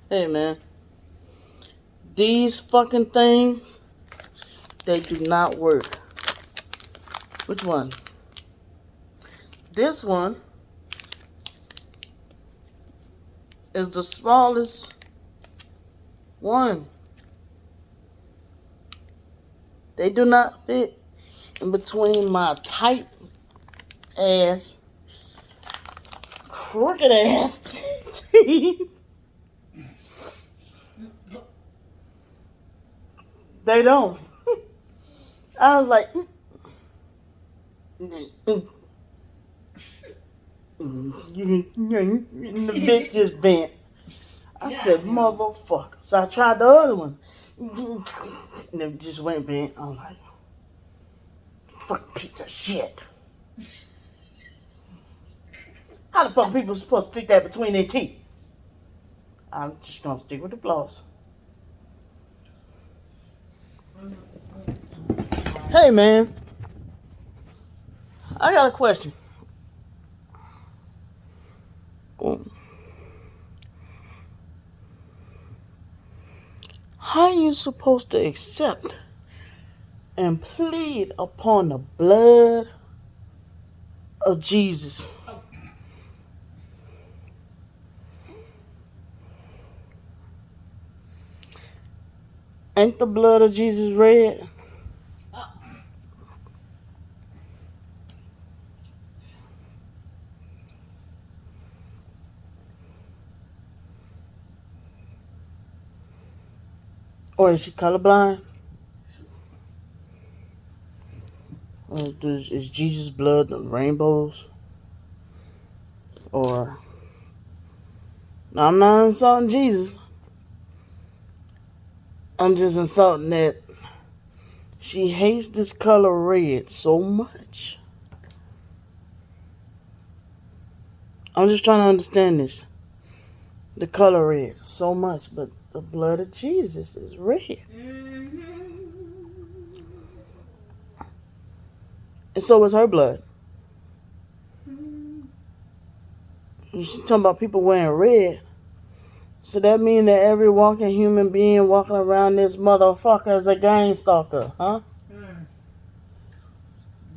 Hey man, these fucking things, they do not work. Which one? This one is the smallest one. They do not fit in between my tight ass, crooked ass teeth. They don't. I was like, the bitch just bent. I said, motherfucker. So I tried the other one. And it just went bent. I'm like, fucking piece of shit. How the fuck people supposed to stick that between their teeth? I'm just gonna stick with the floss. Hey man, I got a question. How you supposed to accept and plead upon the blood of Jesus? Ain't the blood of Jesus red? Or is she colorblind? Or is Jesus' blood rainbows? Or I'm not insulting Jesus. I'm just insulting that she hates this color red so much. I'm just trying to understand this. The color red so much, but the blood of Jesus is red. And so is her blood. She's talking about people wearing red. So that means that every walking human being walking around this motherfucker is a gang stalker, huh?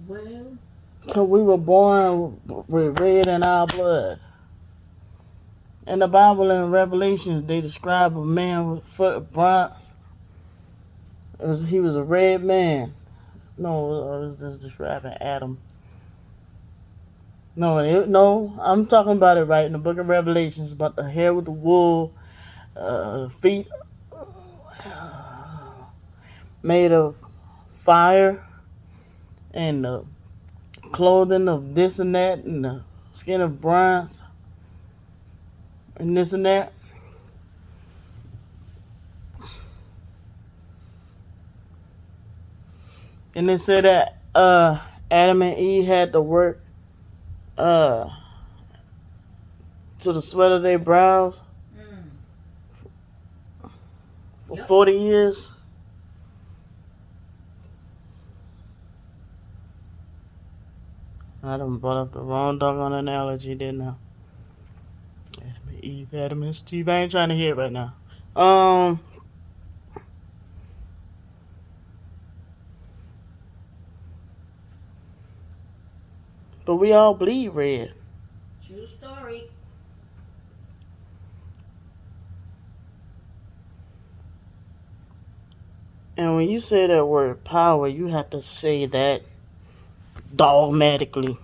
Well, Because we were born with red in our blood. In the Bible and Revelations, they describe a man with foot of bronze. He was a red man. No, it was just describing Adam. No, I'm talking about it right in the book of Revelations about the hair with the wool, feet made of fire, and the clothing of this and that, and the skin of bronze, and this and that. And they said that Adam and Eve had to work to the sweat of their brows for 40 years. I done brought up the wrong doggone analogy, didn't I? Adam and Eve, Adam and Steve. I ain't trying to hear it right now. But we all bleed red. true story. And when you say that word power, you have to say that dogmatically.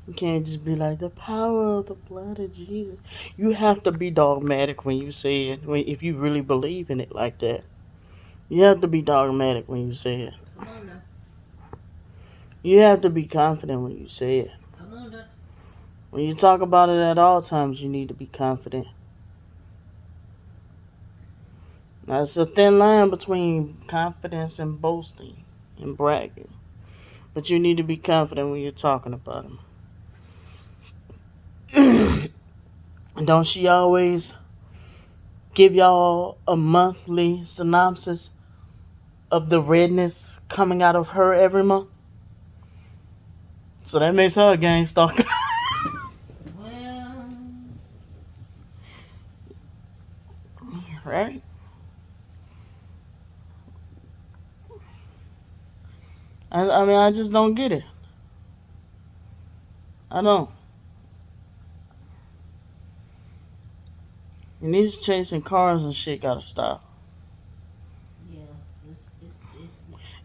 You can't just be like the power of the blood of Jesus. You have to be dogmatic when you say it. If you really believe in it like that, you have to be dogmatic when you say it. Come on now. You have to be confident when you say it. Come on now. When you talk about it at all times, you need to be confident. Now, it's a thin line between confidence and boasting and bragging. But you need to be confident when you're talking about them. Don't she always give y'all a monthly synopsis of the redness coming out of her every month? So that makes her a gang stalker. Well, Right? I mean, I just don't get it. I don't. And these chasing cars and shit gotta stop. Yeah, it's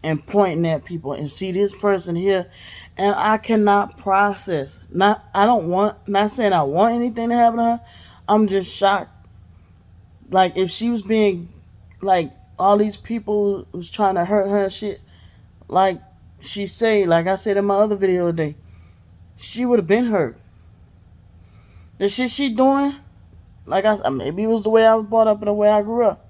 And pointing at people and see this person here, and I cannot process. I don't want. Not saying I want anything to happen to her. I'm just shocked. Like if she was being, like all these people was trying to hurt her and shit. Like she say, like I said in my other video today, she would have been hurt. The shit she doing, like I said, maybe it was the way I was brought up and the way I grew up.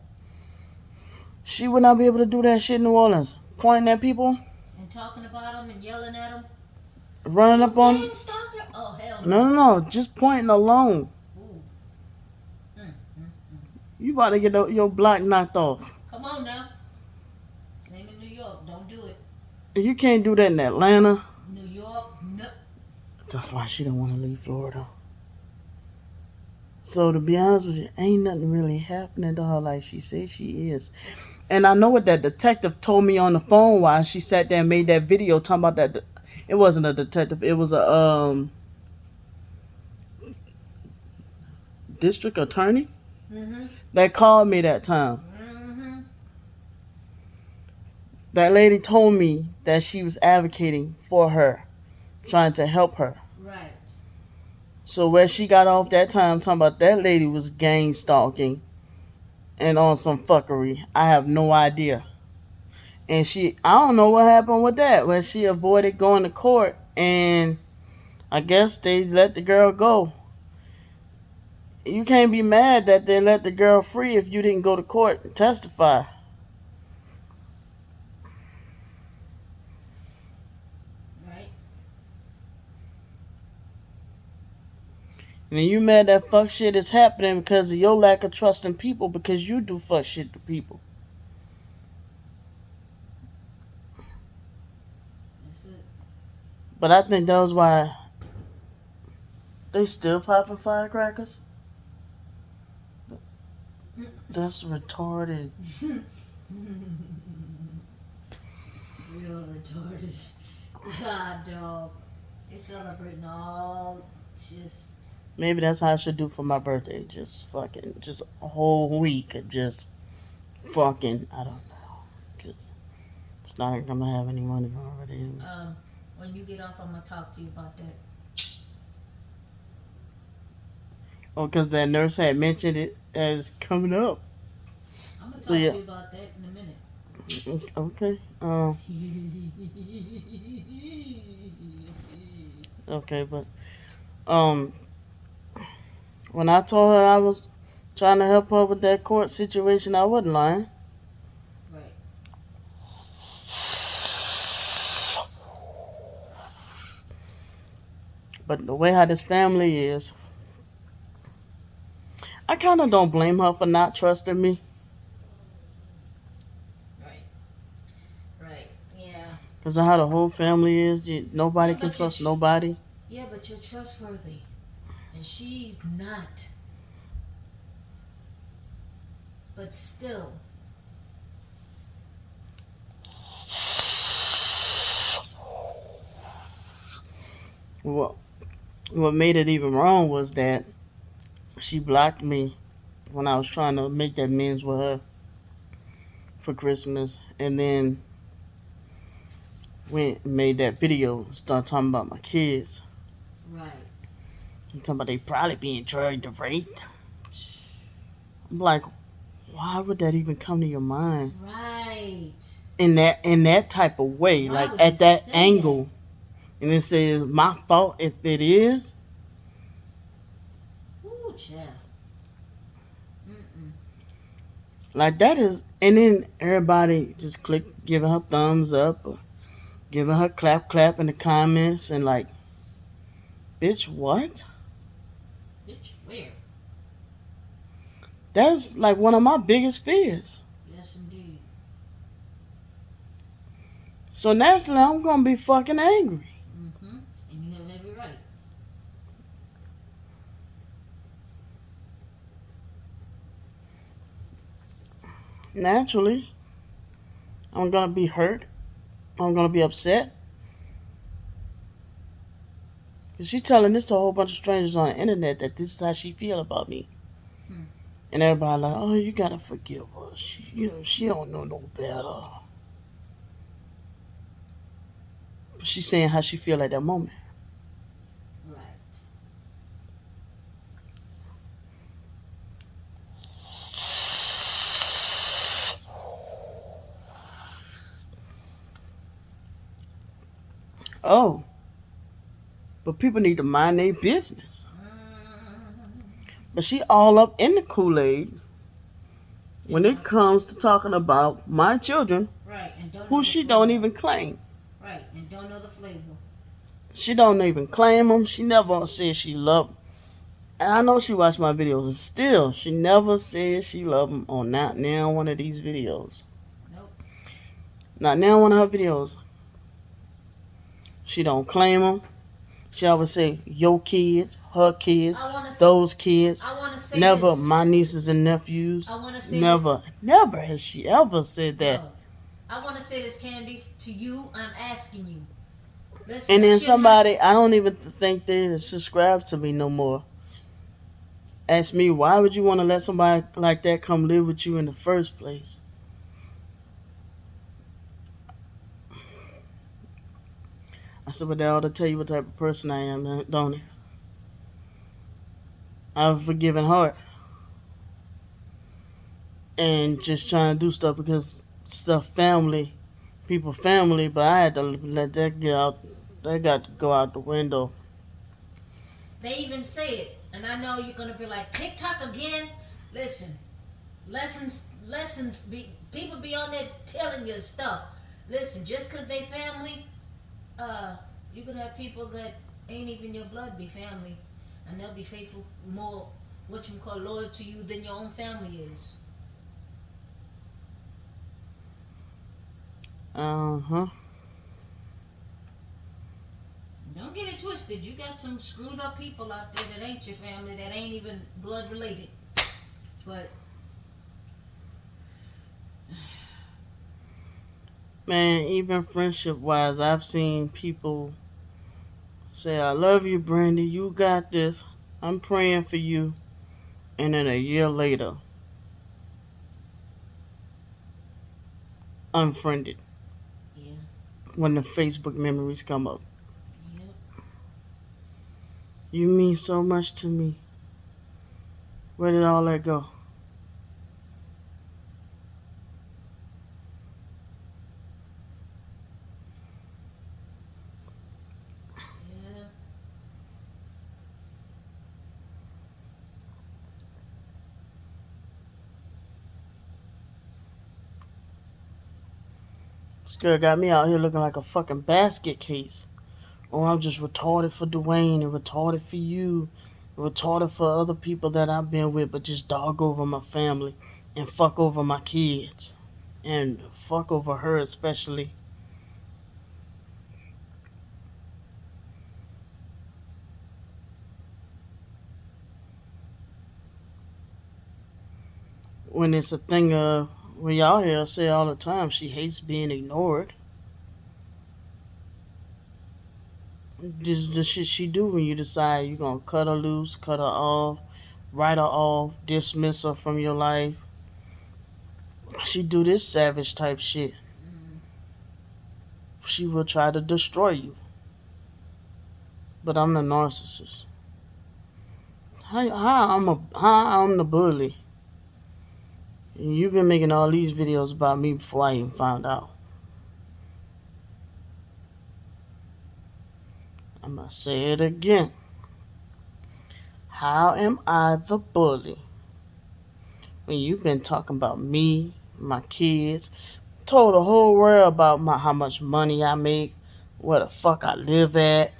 She would not be able to do that shit in New Orleans. Pointing at people, and talking about them and yelling at them. running up on. Stalker? Oh hell No. Just pointing alone. Ooh. You about to get your block knocked off. Come on now. Same in New York. Don't do it. You can't do that in Atlanta. New York, no. That's why she don't want to leave Florida. So to be honest with you, ain't nothing really happening to her like she says she is. And I know what that detective told me on the phone while she sat there and made that video talking about that. It wasn't a detective. It was a district attorney that called me that time. That lady told me that she was advocating for her, trying to help her. Right. So where she got off that time talking about that lady was gang stalking and on some fuckery, I have no idea. And I don't know what happened with that, when she avoided going to court, and I guess they let the girl go. You can't be mad that they let the girl free if you didn't go to court and testify. Right. And you mad that fuck shit is happening because of your lack of trust in people, because you do fuck shit to people. That's it. But I think that was why they still popping firecrackers. That's retarded. Real retarded. God, dog. They celebrating all just. Maybe that's how I should do for my birthday. Just a whole week of just fucking, I don't know. Because it's not like I'm going to have any money already. When you get off, I'm going to talk to you about that. Oh, because that nurse had mentioned it as coming up. I'm going to talk to you about that in a minute. Okay. Okay, but when I told her I was trying to help her with that court situation, I wasn't lying. Right. But the way how this family is, I kind of don't blame her for not trusting me. Right. Yeah. Because of how the whole family is, nobody can trust nobody. Yeah, but you're trustworthy. And she's not. But still. What made it even wrong was that she blocked me when I was trying to make that amends with her for Christmas, and then went and made that video and started talking about my kids. Right. And talking about they probably being drugged or raped. I'm like, why would that even come to your mind? Right. In that type of way, Why like at that angle. And it says my fault if it is. Ooh, child. Like that is, and then everybody just giving her thumbs up or giving her clap in the comments, and like, bitch, what? Bitch, where? That's like one of my biggest fears. Yes, indeed. So naturally, I'm gonna be fucking angry. And you have every right. Naturally, I'm gonna be hurt. I'm gonna be upset. Cause she telling this to a whole bunch of strangers on the internet that this is how she feel about me. Hmm. And everybody like, oh, you gotta forgive her. She don't know no better. But she's saying how she feel at that moment. Right. Oh, but people need to mind their business. But she all up in the Kool-Aid when it comes to talking about my children, Right, and don't know who the she flavor. don't even claim. Right, and don't know the flavor. She don't even claim them. She never said she loved 'em. And I know she watched my videos, and still, she never said she loved them on not now one of these videos. Nope. Not now one of her videos. She don't claim them. She always say your kids, her kids, those kids. I want to say Never this. my nieces and nephews. I want to say Never, never has she ever said that. No. I want to say this, Candy, to you. I'm asking you. Listen, And then somebody, I don't even think they subscribe to me no more, asked me, why would you want to let somebody like that come live with you in the first place? I said, but that ought to tell you what type of person I am, don't it? I have a forgiving heart. And just trying to do stuff because stuff family, people family, but I had to let that get out. That got to go out the window. They even say it, and I know you're gonna be like, TikTok again. Listen, lessons. People be on there telling you stuff. Listen, just cause they family, you can have people that ain't even your blood be family, and they'll be faithful more, what you call loyal to you than your own family is. Uh-huh. Don't get it twisted. You got some screwed up people out there that ain't your family, that ain't even blood related. But Man, even friendship wise, I've seen people say, I love you, Brandy, you got this. I'm praying for you. And then a year later, unfriended yeah, when the Facebook memories come up. yeah, You mean so much to me. Where did all that go? yeah. This girl got me out here looking like a fucking basket case. Oh, I'm just retarded for Dwayne and retarded for you. Retarded for other people that I've been with, but just dog over my family and fuck over my kids. And fuck over her especially. When it's a thing of, when y'all hear her say all the time, she hates being ignored. This is the shit she do when you decide you're gonna cut her loose, cut her off, write her off, dismiss her from your life. She do this savage type shit. Mm. She will try to destroy you. But I'm the narcissist. How I'm the bully. And you've been making all these videos about me before I even found out. I'm gonna say it again. How am I the bully when you've been talking about me, my kids, told the whole world about how much money I make, where the fuck I live at,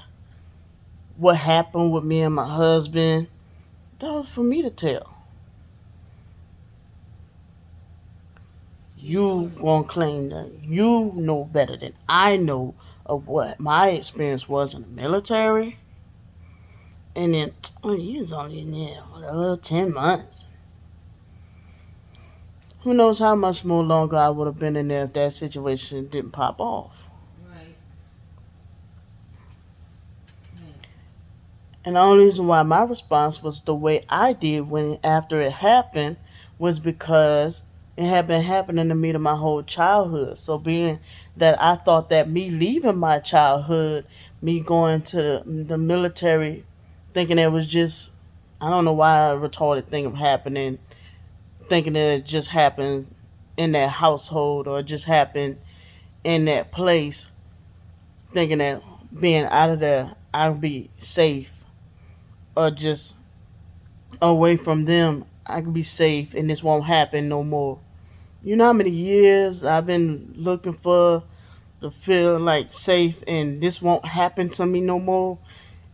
what happened with me and my husband. That was for me to tell. You gonna claim that you know better than I know of what my experience was in the military. And then, oh, you was only in there for a little 10 months. Who knows how much more longer I would have been in there if that situation didn't pop off. Right. Right. And the only reason why my response was the way I did when after it happened was because it had been happening to me to my whole childhood. So being that I thought that me leaving my childhood, me going to the military, thinking it was just I don't know why a retarded thing of happening, thinking that it just happened in that household or just happened in that place, thinking that being out of there I'd be safe or just away from them, I can be safe and this won't happen no more. You know how many years I've been looking for to feel like safe and this won't happen to me no more,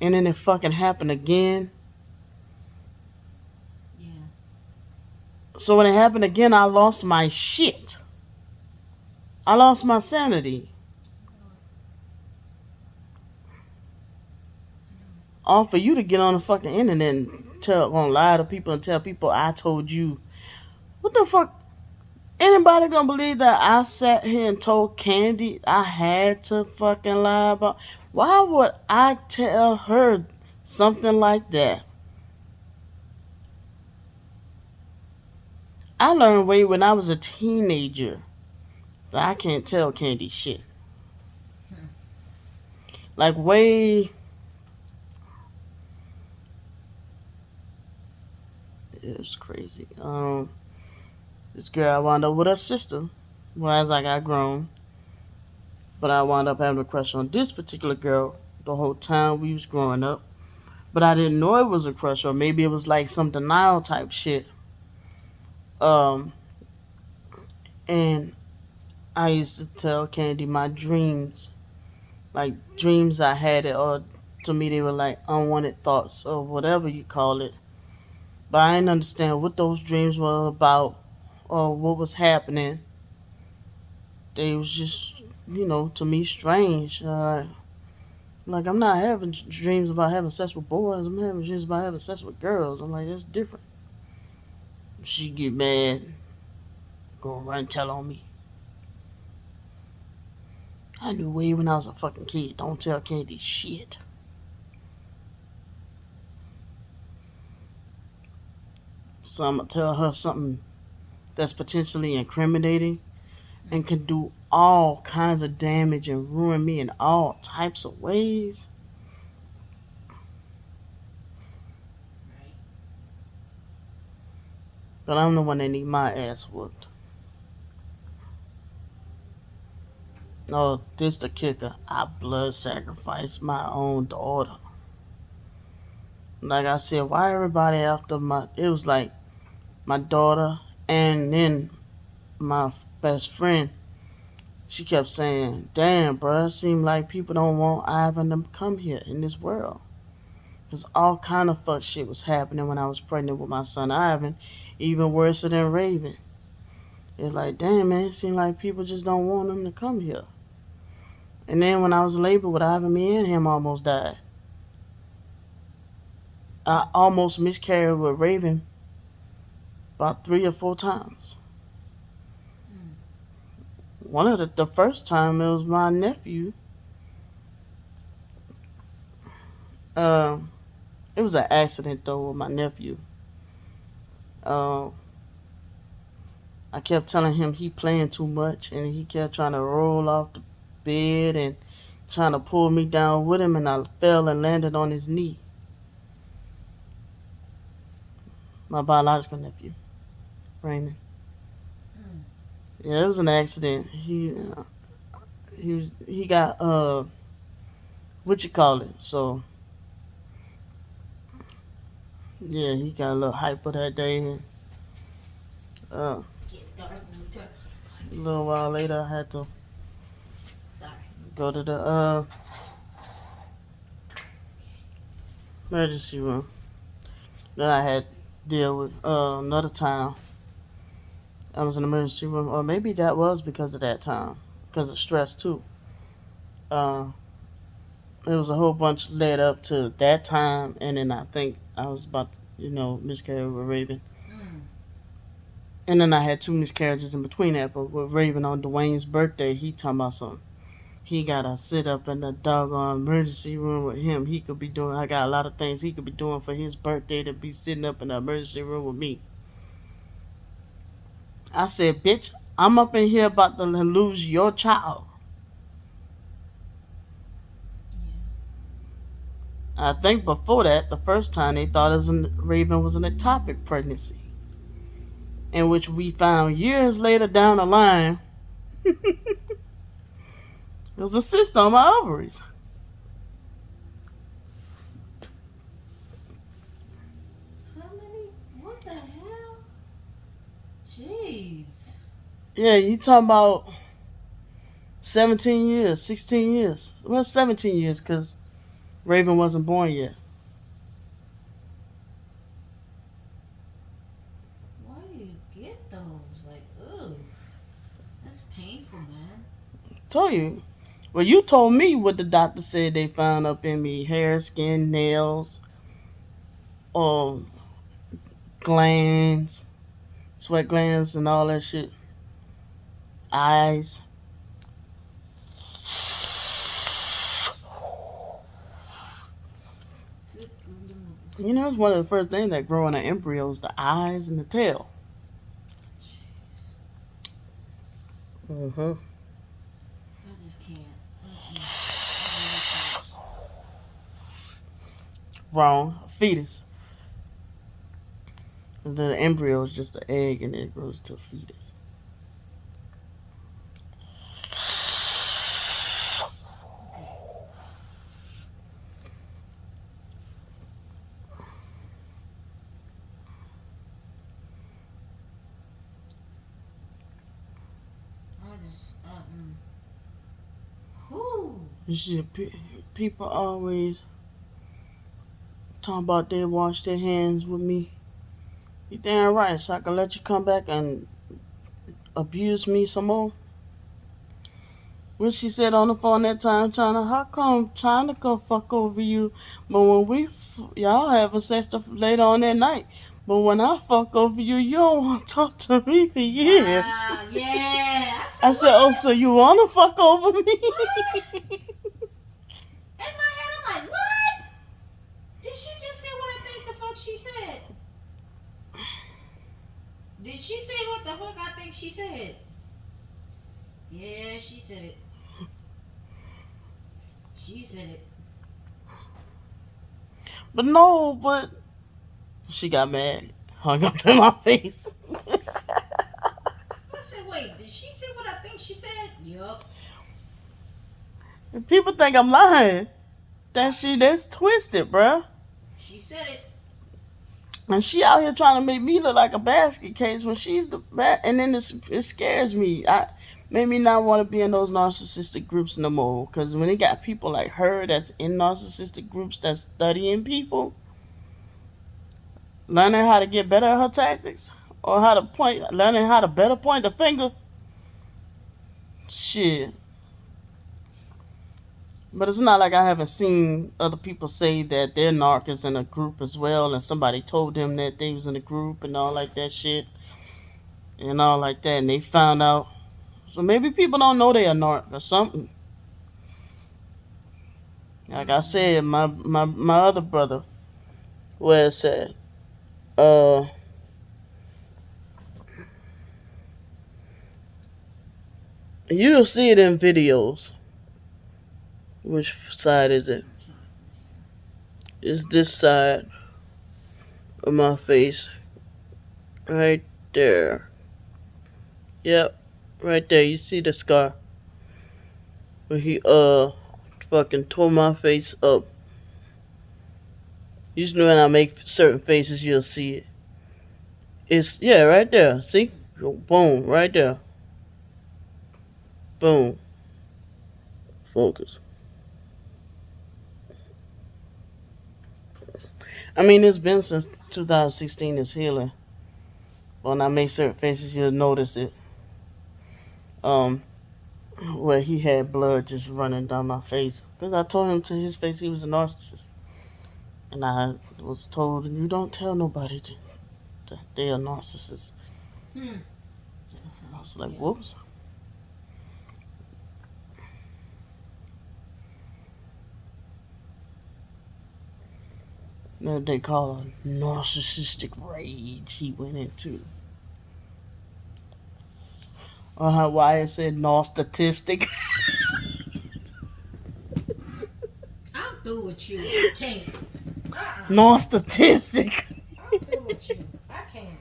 and then it fucking happened again. Yeah. So when it happened again, I lost my shit. I lost my sanity. All for you to get on the fucking internet and gonna lie to people and tell people I told you. What the fuck? Anybody gonna believe that I sat here and told Candy I had to fucking lie about? Why would I tell her something like that? I learned way when I was a teenager that I can't tell Candy shit. Like way, it's crazy. This girl I wound up with her sister. Well, as I got grown, but I wound up having a crush on this particular girl the whole time we was growing up. But I didn't know it was a crush, or maybe it was like some denial type shit. Um, and I used to tell Candy my dreams, like dreams I had it, or to me they were like unwanted thoughts or whatever you call it. But I didn't understand what those dreams were about or what was happening. They was just, to me strange. Like I'm not having dreams about having sex with boys. I'm having dreams about having sex with girls. I'm like, that's different. She get mad, go run tell on me. I knew way when I was a fucking kid. Don't tell Candy shit. So I'm gonna tell her something that's potentially incriminating and can do all kinds of damage and ruin me in all types of ways. Right. But I'm the one that need my ass whooped. Oh, this the kicker. I blood sacrificed my own daughter. Like I said, why everybody after my? It was like my daughter and then my best friend. She kept saying, "Damn, bruh, it seemed like people don't want Ivan to come here in this world." Cause all kind of fuck shit was happening when I was pregnant with my son Ivan, even worse than Raven. It's like, damn man, it seemed like people just don't want him to come here. And then when I was labeled with Ivan, me and him almost died. I almost miscarried with Raven about 3 or 4 times. Mm. One of the first time it was my nephew. Um, it was an accident though with my nephew. Um, I kept telling him he playing too much, and he kept trying to roll off the bed and trying to pull me down with him, and I fell and landed on his knee. My biological nephew, Raymond. Mm. Yeah, it was an accident. He got what you call it? So yeah, he got a little hyper that day. And, uh, It's getting dark when we turn. a little while later, I had to Sorry. go to the emergency room. Then I had to deal with another time. I was in the emergency room, or maybe that was because of that time, because of stress too. Uh, it was a whole bunch led up to that time, and then I think I was about to, miscarry with Raven. Mm. And then I had two miscarriages in between that. But with Raven on Dwayne's birthday, he talking about something. He gotta sit up in the doggone emergency room with him. He could be doing. I got a lot of things he could be doing for his birthday to be sitting up in the emergency room with me. I said, bitch, I'm up in here about to lose your child. I think before that, the first time they thought Raven was an ectopic pregnancy, in which we found years later down the line it was a cyst on my ovaries. How many? What the hell? Jeez. Yeah, you talking about 17 years, 16 years. Well, 17 years because Raven wasn't born yet. Why do you get those? Like, ugh. That's painful, man. Told you. Well, you told me what the doctor said they found up in me: hair, skin, nails, um, glands, sweat glands, and all that shit. Eyes. Good You know, it's one of the first things that grow in an embryo is the eyes and the tail. Mm-hmm. I just can't. I really can't. Wrong. A fetus. The embryo is just an egg and it grows to a fetus. I just, whoo. You see, people always talking about they wash their hands with me. You damn right, so I can let you come back and abuse me some more. What she said on the phone that time, China, how come China go fuck over you, but when y'all having sex later on that night, but when I fuck over you, you don't want to talk to me for years. Wow, yeah. I said, oh, so you want to fuck over me? In my head, I'm like, what? Did she just say what I think the fuck she said? Did she say what the fuck I think she said? Yeah, she said it. She said it. But no, but she got mad, hung up in my face. I said, wait, did she say what I think she said? Yup. People think I'm lying. That's twisted, bruh. She said it. And she out here trying to make me look like a basket case when she's the bad. And then it scares me. Made me not want to be in those narcissistic groups no more. Because when they got people like her that's in narcissistic groups that's studying people, learning how to get better at her tactics, or learning how to better point the finger. Shit. But it's not like I haven't seen other people say that they're narcissists in a group as well, and somebody told them that they was in a group and all like that shit, and all like that, and they found out. So maybe people don't know they are narc or something. Like I said, my other brother, where it said, you'll see it in videos. Which side is it? It's this side of my face. Right there. Yep. Right there. You see the scar. Where he fucking tore my face up. Usually when I make certain faces you'll see it. It's right there. See? Boom, right there. Boom. Focus. I mean, it's been since 2016. It's healing. When I make certain faces, you'll notice it. Where he had blood just running down my face because I told him to his face he was a narcissist, and I was told you don't tell nobody that they are narcissists. I was like, whoops. What they call a narcissistic rage he went into. Or how Wyatt said Naw-statistic. I'm through with you. I can't. Naw-statistic. I'm through with you. I can't.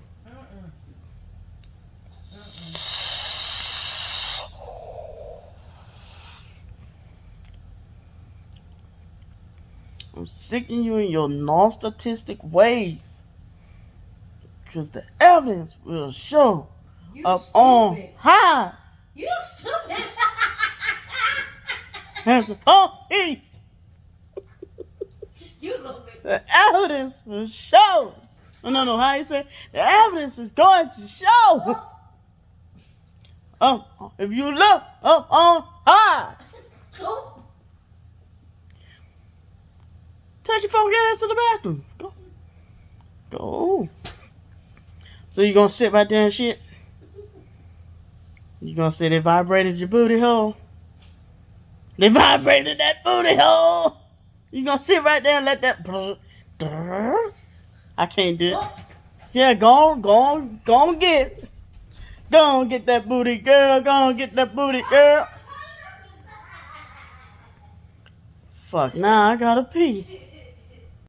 I'm sick of you and your narcissistic ways. Because the evidence will show You up stupid. on high. You stupid. And the police. You gonna make The evidence will show. No, how you say? The evidence is going to show. If you look up on high. go. Take your phone ass to the bathroom. Go. So you gonna sit right there and shit? You gonna say they vibrated your booty hole? They vibrated that booty hole. You gonna sit right there and let that? I can't do it. Yeah, go on, get it. Go on, get that booty, girl. Go on, get that booty, girl. Fuck, now I gotta pee.